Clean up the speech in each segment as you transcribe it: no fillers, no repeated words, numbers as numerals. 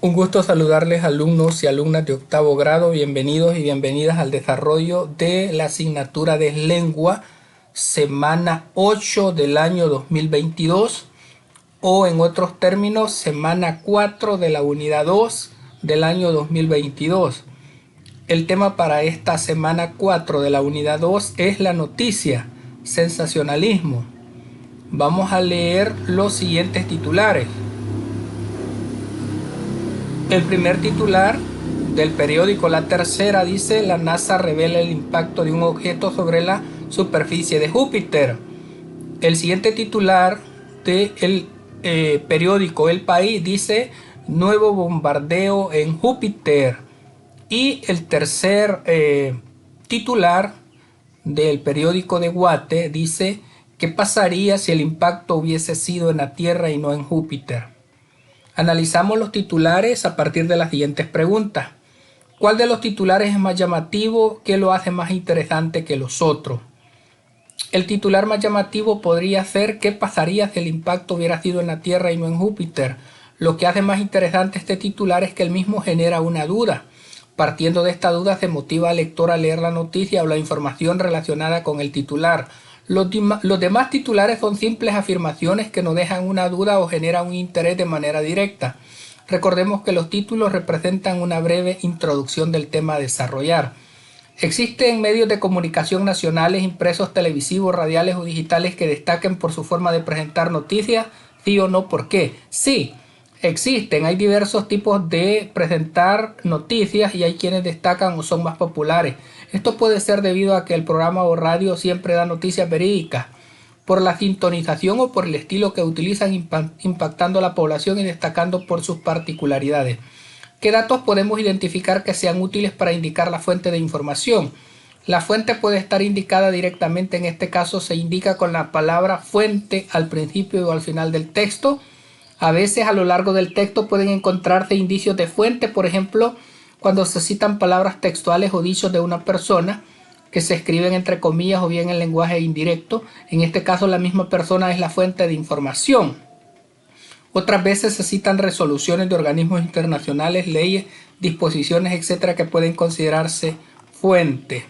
Un gusto saludarles, alumnos y alumnas de octavo grado. Bienvenidos y bienvenidas al desarrollo de la asignatura de lengua semana 8 del año 2022, o en otros términos semana 4 de la unidad 2 del año 2022. El tema para esta semana 4 de la unidad 2 es la noticia, sensacionalismo. Vamos a leer los siguientes titulares. El primer titular del periódico La Tercera dice: la NASA revela el impacto de un objeto sobre la superficie de Júpiter. El siguiente titular del periódico El País dice: nuevo bombardeo en Júpiter. Y el tercer titular del periódico de Guate dice: ¿qué pasaría si el impacto hubiese sido en la Tierra y no en Júpiter? Analizamos los titulares a partir de las siguientes preguntas. ¿Cuál de los titulares es más llamativo? ¿Qué lo hace más interesante que los otros? El titular más llamativo podría ser: ¿qué pasaría si el impacto hubiera sido en la Tierra y no en Júpiter? Lo que hace más interesante este titular es que el mismo genera una duda. Partiendo de esta duda se motiva al lector a leer la noticia o la información relacionada con el titular. Los demás titulares son simples afirmaciones que no dejan una duda o generan un interés de manera directa. Recordemos que los títulos representan una breve introducción del tema a desarrollar. ¿Existen medios de comunicación nacionales, impresos, televisivos, radiales o digitales que destaquen por su forma de presentar noticias? ¿Sí o no? ¿Por qué? Sí, existen. Hay diversos tipos de presentar noticias y hay quienes destacan o son más populares. Esto puede ser debido a que el programa o radio siempre da noticias verídicas, por la sintonización o por el estilo que utilizan, impactando a la población y destacando por sus particularidades. ¿Qué datos podemos identificar que sean útiles para indicar la fuente de información? La fuente puede estar indicada directamente. En este caso se indica con la palabra fuente al principio o al final del texto. A veces a lo largo del texto pueden encontrarse indicios de fuente, por ejemplo, cuando se citan palabras textuales o dichos de una persona que se escriben entre comillas o bien en lenguaje indirecto. En este caso la misma persona es la fuente de información. Otras veces se citan resoluciones de organismos internacionales, leyes, disposiciones, etcétera, que pueden considerarse fuente.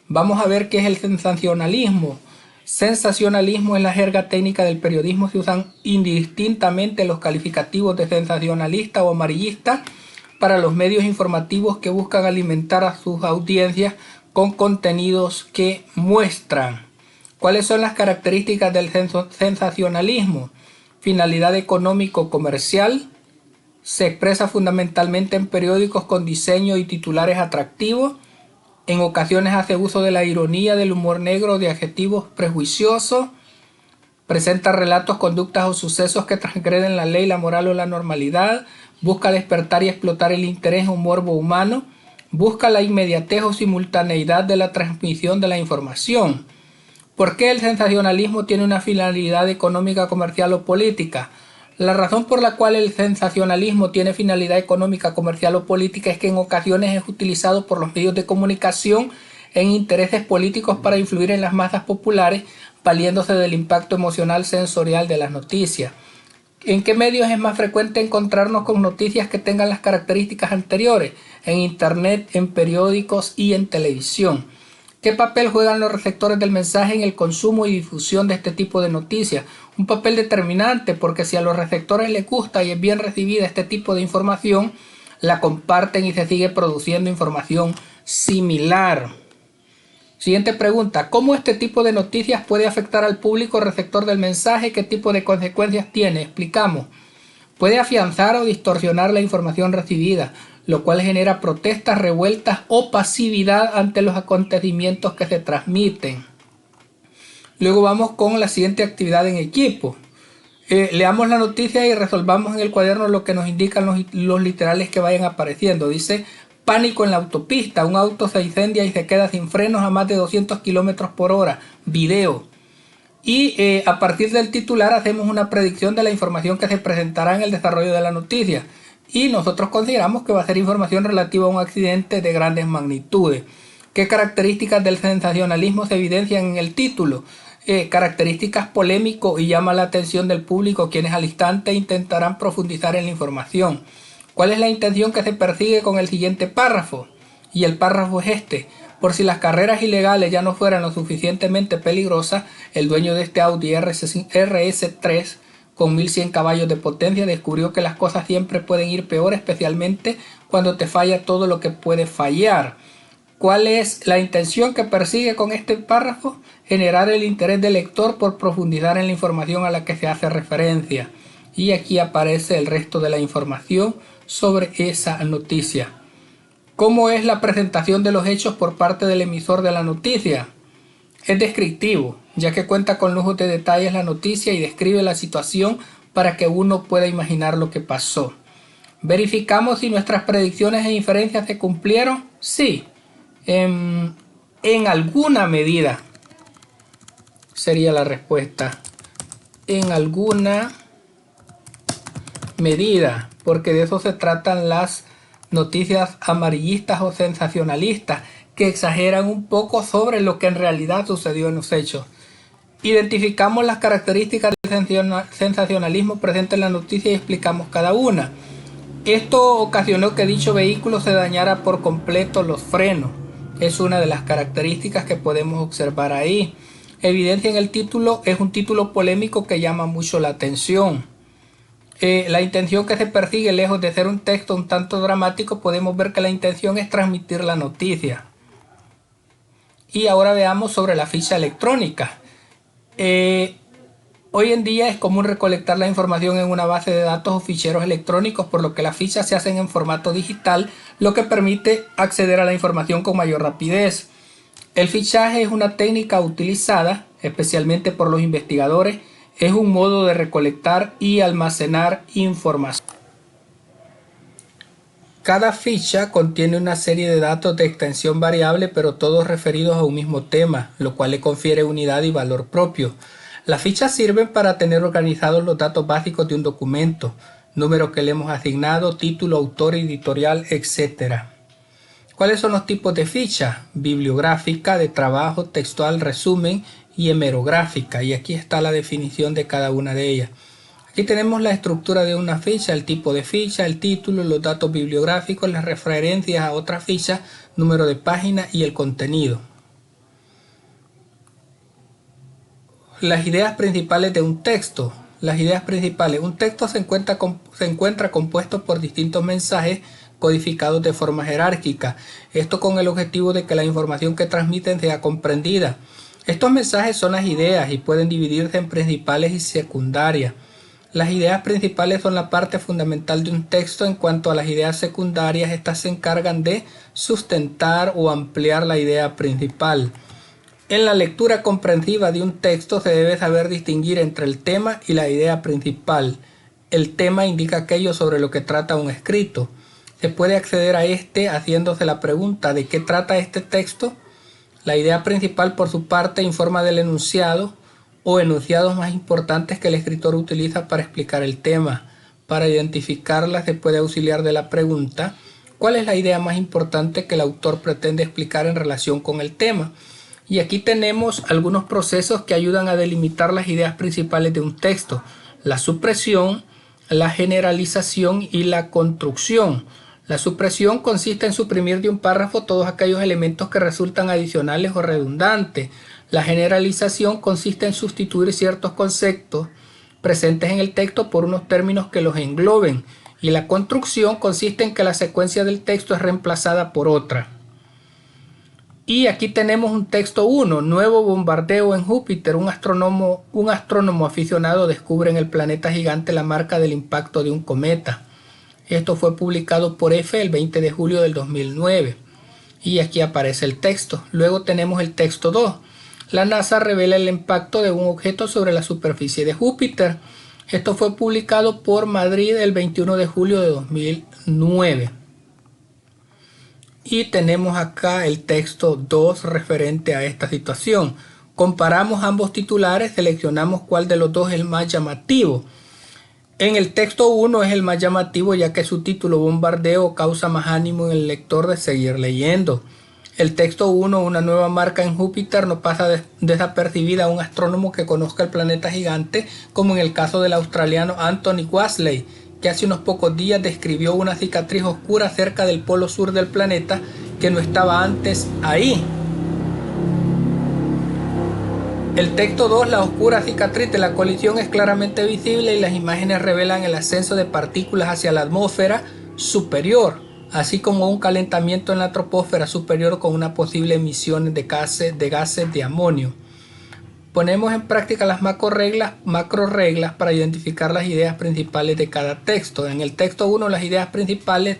Vamos a ver qué es el sensacionalismo. Sensacionalismo es la jerga técnica del periodismo. Se usan indistintamente los calificativos de sensacionalista o amarillista para los medios informativos que buscan alimentar a sus audiencias con contenidos que muestran. ¿Cuáles son las características del sensacionalismo? Finalidad económico-comercial. Se expresa fundamentalmente en periódicos con diseño y titulares atractivos. En ocasiones hace uso de la ironía, del humor negro, de adjetivos prejuiciosos. Presenta relatos, conductas o sucesos que transgreden la ley, la moral o la normalidad. Busca despertar y explotar el interés o morbo humano. Busca la inmediatez o simultaneidad de la transmisión de la información. ¿Por qué el sensacionalismo tiene una finalidad económica, comercial o política? La razón por la cual el sensacionalismo tiene finalidad económica, comercial o política es que en ocasiones es utilizado por los medios de comunicación en intereses políticos para influir en las masas populares, valiéndose del impacto emocional sensorial de las noticias. ¿En qué medios es más frecuente encontrarnos con noticias que tengan las características anteriores? En internet, en periódicos y en televisión. ¿Qué papel juegan los receptores del mensaje en el consumo y difusión de este tipo de noticias? Un papel determinante, porque si a los receptores les gusta y es bien recibida este tipo de información, la comparten y se sigue produciendo información similar. Siguiente pregunta: ¿cómo este tipo de noticias puede afectar al público receptor del mensaje? ¿Qué tipo de consecuencias tiene? Explicamos. Puede afianzar o distorsionar la información recibida, lo cual genera protestas, revueltas o pasividad ante los acontecimientos que se transmiten. Luego vamos con la siguiente actividad en equipo. Leamos la noticia y resolvamos en el cuaderno lo que nos indican los literales que vayan apareciendo. Dice: pánico en la autopista, un auto se incendia y se queda sin frenos a más de 200 kilómetros por hora. Video. Y a partir del titular hacemos una predicción de la información que se presentará en el desarrollo de la noticia. Y nosotros consideramos que va a ser información relativa a un accidente de grandes magnitudes. ¿Qué características del sensacionalismo se evidencian en el título? Características polémico y llama la atención del público, quienes al instante intentarán profundizar en la información. ¿Cuál es la intención que se persigue con el siguiente párrafo? Y el párrafo es este. Por si las carreras ilegales ya no fueran lo suficientemente peligrosas, el dueño de este Audi RS3 con 1100 caballos de potencia descubrió que las cosas siempre pueden ir peor, especialmente cuando te falla todo lo que puede fallar. ¿Cuál es la intención que persigue con este párrafo? Generar el interés del lector por profundizar en la información a la que se hace referencia. Y aquí aparece el resto de la información sobre esa noticia. ¿Cómo es la presentación de los hechos por parte del emisor de la noticia? Es descriptivo, ya que cuenta con lujos de detalles la noticia y describe la situación para que uno pueda imaginar lo que pasó. ¿Verificamos si nuestras predicciones e inferencias se cumplieron? Sí. En alguna medida sería la respuesta. En alguna medida, porque de eso se tratan las noticias amarillistas o sensacionalistas, que exageran un poco sobre lo que en realidad sucedió en los hechos. Identificamos las características del sensacionalismo presente en la noticia y explicamos cada una. Esto ocasionó que dicho vehículo se dañara por completo los frenos. Es una de las características que podemos observar ahí. Evidencia en el título, es un título polémico que llama mucho la atención. La intención que se persigue, lejos de ser un texto un tanto dramático, podemos ver que la intención es transmitir la noticia. Y ahora veamos sobre la ficha electrónica. Hoy en día es común recolectar la información en una base de datos o ficheros electrónicos, por lo que las fichas se hacen en formato digital, lo que permite acceder a la información con mayor rapidez. El fichaje es una técnica utilizada especialmente por los investigadores. Es un modo de recolectar y almacenar información. Cada ficha contiene una serie de datos de extensión variable, pero todos referidos a un mismo tema, lo cual le confiere unidad y valor propio. Las fichas sirven para tener organizados los datos básicos de un documento, número que le hemos asignado, título, autor, editorial, etc. ¿Cuáles son los tipos de ficha? Bibliográfica, de trabajo, textual, resumen y hemerográfica. Y aquí está la definición de cada una de ellas. Aquí tenemos la estructura de una ficha, el tipo de ficha, el título, los datos bibliográficos, las referencias a otra ficha, número de página y el contenido. Las ideas principales de un texto. Las ideas principales. Un texto se encuentra compuesto por distintos mensajes codificados de forma jerárquica. Esto con el objetivo de que la información que transmiten sea comprendida. Estos mensajes son las ideas y pueden dividirse en principales y secundarias. Las ideas principales son la parte fundamental de un texto. En cuanto a las ideas secundarias, estas se encargan de sustentar o ampliar la idea principal. En la lectura comprensiva de un texto se debe saber distinguir entre el tema y la idea principal. El tema indica aquello sobre lo que trata un escrito. Se puede acceder a este haciéndose la pregunta ¿de qué trata este texto? La idea principal, por su parte, informa del enunciado o enunciados más importantes que el escritor utiliza para explicar el tema. Para identificarla se puede auxiliar de la pregunta ¿cuál es la idea más importante que el autor pretende explicar en relación con el tema? Y aquí tenemos algunos procesos que ayudan a delimitar las ideas principales de un texto: la supresión, la generalización y la construcción. La supresión consiste en suprimir de un párrafo todos aquellos elementos que resultan adicionales o redundantes. La generalización consiste en sustituir ciertos conceptos presentes en el texto por unos términos que los engloben. Y la construcción consiste en que la secuencia del texto es reemplazada por otra. Y aquí tenemos un texto 1, nuevo bombardeo en Júpiter. Un astrónomo aficionado descubre en el planeta gigante la marca del impacto de un cometa. Esto fue publicado por EFE el 20 de julio del 2009. Y aquí aparece el texto. Luego tenemos el texto 2. La NASA revela el impacto de un objeto sobre la superficie de Júpiter. Esto fue publicado por Madrid el 21 de julio de 2009. Y tenemos acá el texto 2 referente a esta situación. Comparamos ambos titulares, seleccionamos cuál de los dos es el más llamativo. En el texto 1 es el más llamativo, ya que su título bombardeo causa más ánimo en el lector de seguir leyendo. El texto 1, una nueva marca en Júpiter, no pasa desapercibida a un astrónomo que conozca el planeta gigante, como en el caso del australiano Anthony Wasley, que hace unos pocos días describió una cicatriz oscura cerca del polo sur del planeta que no estaba antes ahí. El texto 2, la oscura cicatriz de la colisión es claramente visible y las imágenes revelan el ascenso de partículas hacia la atmósfera superior, así como un calentamiento en la troposfera superior con una posible emisión de gases de amonio. Ponemos en práctica las macro reglas para identificar las ideas principales de cada texto. En el texto 1, las ideas principales: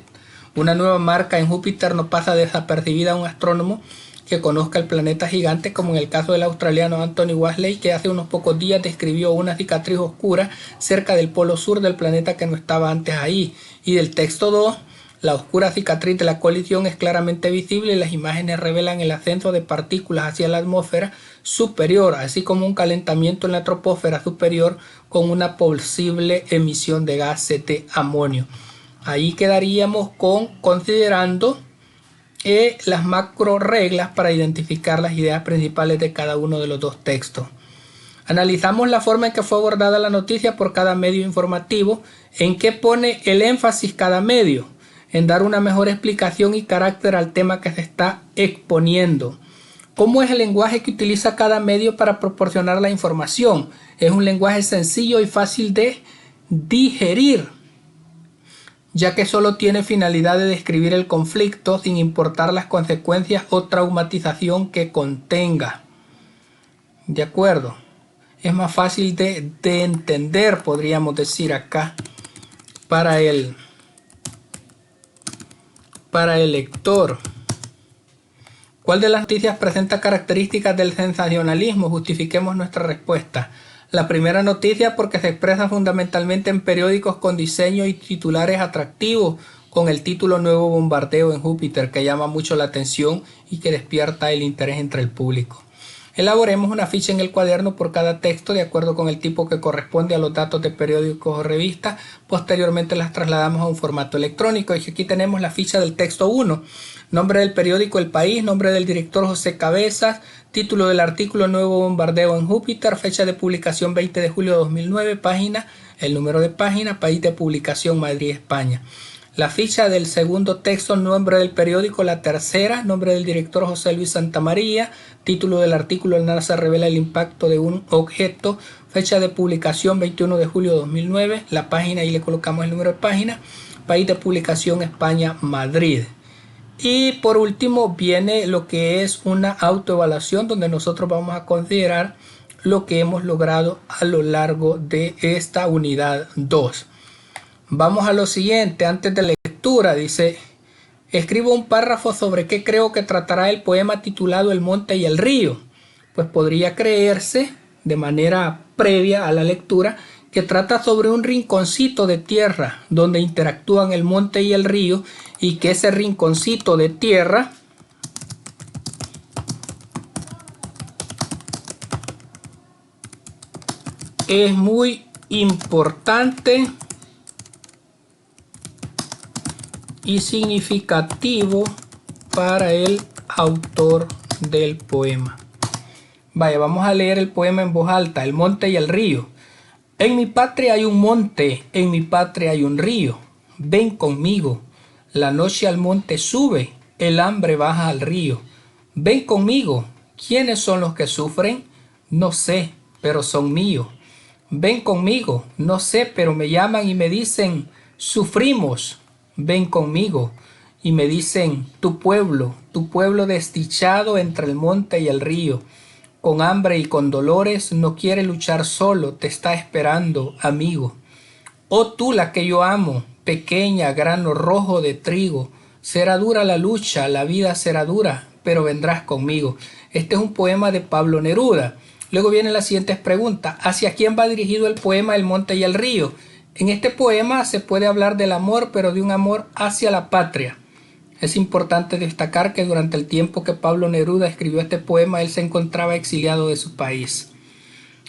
una nueva marca en Júpiter no pasa desapercibida a un astrónomo que conozca el planeta gigante, como en el caso del australiano Anthony Wasley, que hace unos pocos días describió una cicatriz oscura cerca del polo sur del planeta que no estaba antes ahí. Y del texto 2, la oscura cicatriz de la colisión es claramente visible y las imágenes revelan el ascenso de partículas hacia la atmósfera superior, así como un calentamiento en la troposfera superior con una posible emisión de gases de amonio. Ahí quedaríamos considerando las macro reglas para identificar las ideas principales de cada uno de los dos textos. Analizamos la forma en que fue abordada la noticia por cada medio informativo, en qué pone el énfasis cada medio, en dar una mejor explicación y carácter al tema que se está exponiendo. ¿Cómo es el lenguaje que utiliza cada medio para proporcionar la información? Es un lenguaje sencillo y fácil de digerir, ya que solo tiene finalidad de describir el conflicto sin importar las consecuencias o traumatización que contenga. ¿De acuerdo? Es más fácil de entender, podríamos decir acá, para el lector. ¿Cuál de las noticias presenta características del sensacionalismo? Justifiquemos nuestra respuesta. La primera noticia, porque se expresa fundamentalmente en periódicos con diseño y titulares atractivos, con el título Nuevo bombardeo en Júpiter, que llama mucho la atención y que despierta el interés entre el público. Elaboremos una ficha en el cuaderno por cada texto de acuerdo con el tipo que corresponde a los datos de periódicos o revistas. Posteriormente las trasladamos a un formato electrónico. Y aquí tenemos la ficha del texto 1. Nombre del periódico El País, nombre del director José Cabezas, título del artículo Nuevo bombardeo en Júpiter, fecha de publicación 20 de julio de 2009, página, el número de página, país de publicación Madrid, España. La ficha del segundo texto, nombre del periódico La Tercera, nombre del director José Luis Santamaría, título del artículo El NASA revela el impacto de un objeto, fecha de publicación 21 de julio de 2009, la página, y le colocamos el número de página, país de publicación España, Madrid. Y por último viene lo que es una autoevaluación, donde nosotros vamos a considerar lo que hemos logrado a lo largo de esta unidad 2. Vamos a lo siguiente. Antes de la lectura dice: escribo un párrafo sobre qué creo que tratará el poema titulado El monte y el río. Pues podría creerse, de manera previa a la lectura, que trata sobre un rinconcito de tierra donde interactúan el monte y el río, y que ese rinconcito de tierra es muy importante y significativo para el autor del poema. Vaya, vamos a leer el poema en voz alta. El monte y el río. En mi patria hay un monte, en mi patria hay un río. Ven conmigo. La noche al monte sube, el hambre baja al río. Ven conmigo. ¿Quiénes son los que sufren? No sé, pero son míos. Ven conmigo. No sé, pero me llaman y me dicen: sufrimos. Ven conmigo. Y me dicen: tu pueblo desdichado entre el monte y el río, con hambre y con dolores, no quiere luchar solo, te está esperando, amigo. Oh tú, la que yo amo, pequeña, grano rojo de trigo, será dura la lucha, la vida será dura, pero vendrás conmigo. Este es un poema de Pablo Neruda. Luego vienen las siguientes preguntas. ¿Hacia quién va dirigido el poema El monte y el río? En este poema se puede hablar del amor, pero de un amor hacia la patria. Es importante destacar que durante el tiempo que Pablo Neruda escribió este poema, él se encontraba exiliado de su país.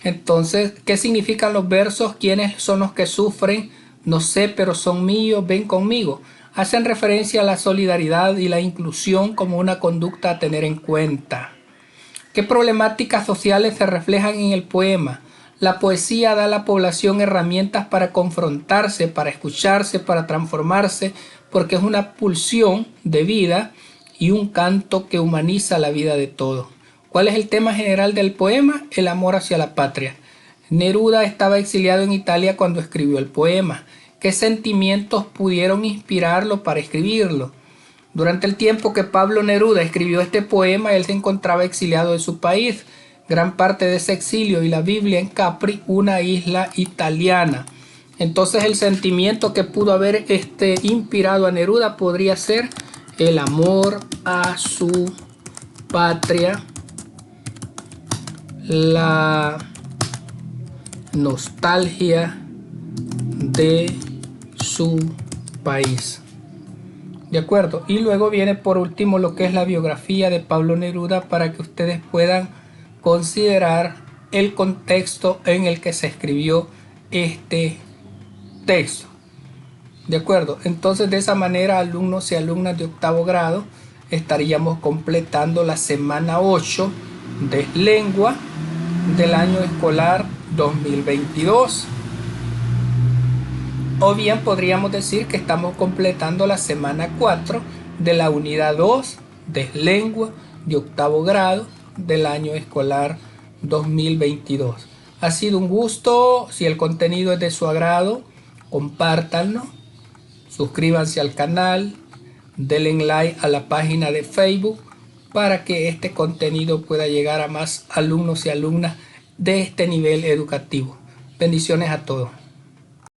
Entonces, ¿qué significan los versos? ¿Quiénes son los que sufren? No sé, pero son míos, ven conmigo. Hacen referencia a la solidaridad y la inclusión como una conducta a tener en cuenta. ¿Qué problemáticas sociales se reflejan en el poema? La poesía da a la población herramientas para confrontarse, para escucharse, para transformarse, porque es una pulsión de vida y un canto que humaniza la vida de todos. ¿Cuál es el tema general del poema? El amor hacia la patria. Neruda estaba exiliado en Italia cuando escribió el poema. ¿Qué sentimientos pudieron inspirarlo para escribirlo? Durante el tiempo que Pablo Neruda escribió este poema, él se encontraba exiliado de su país. Gran parte de ese exilio y la Biblia en Capri, una isla italiana. Entonces el sentimiento que pudo haber inspirado a Neruda podría ser el amor a su patria, la nostalgia de su país. ¿De acuerdo? Y luego viene por último lo que es la biografía de Pablo Neruda para que ustedes puedan considerar el contexto en el que se escribió este texto. ¿De acuerdo? Entonces de esa manera, alumnos y alumnas de octavo grado, estaríamos completando la semana 8 de lengua del año escolar 2022. O bien podríamos decir que estamos completando la semana 4 de la unidad 2 de lengua de octavo grado del año escolar 2022. Ha sido un gusto. Si el contenido es de su agrado, compártanlo, suscríbanse al canal, denle like a la página de Facebook para que este contenido pueda llegar a más alumnos y alumnas de este nivel educativo. Bendiciones a todos.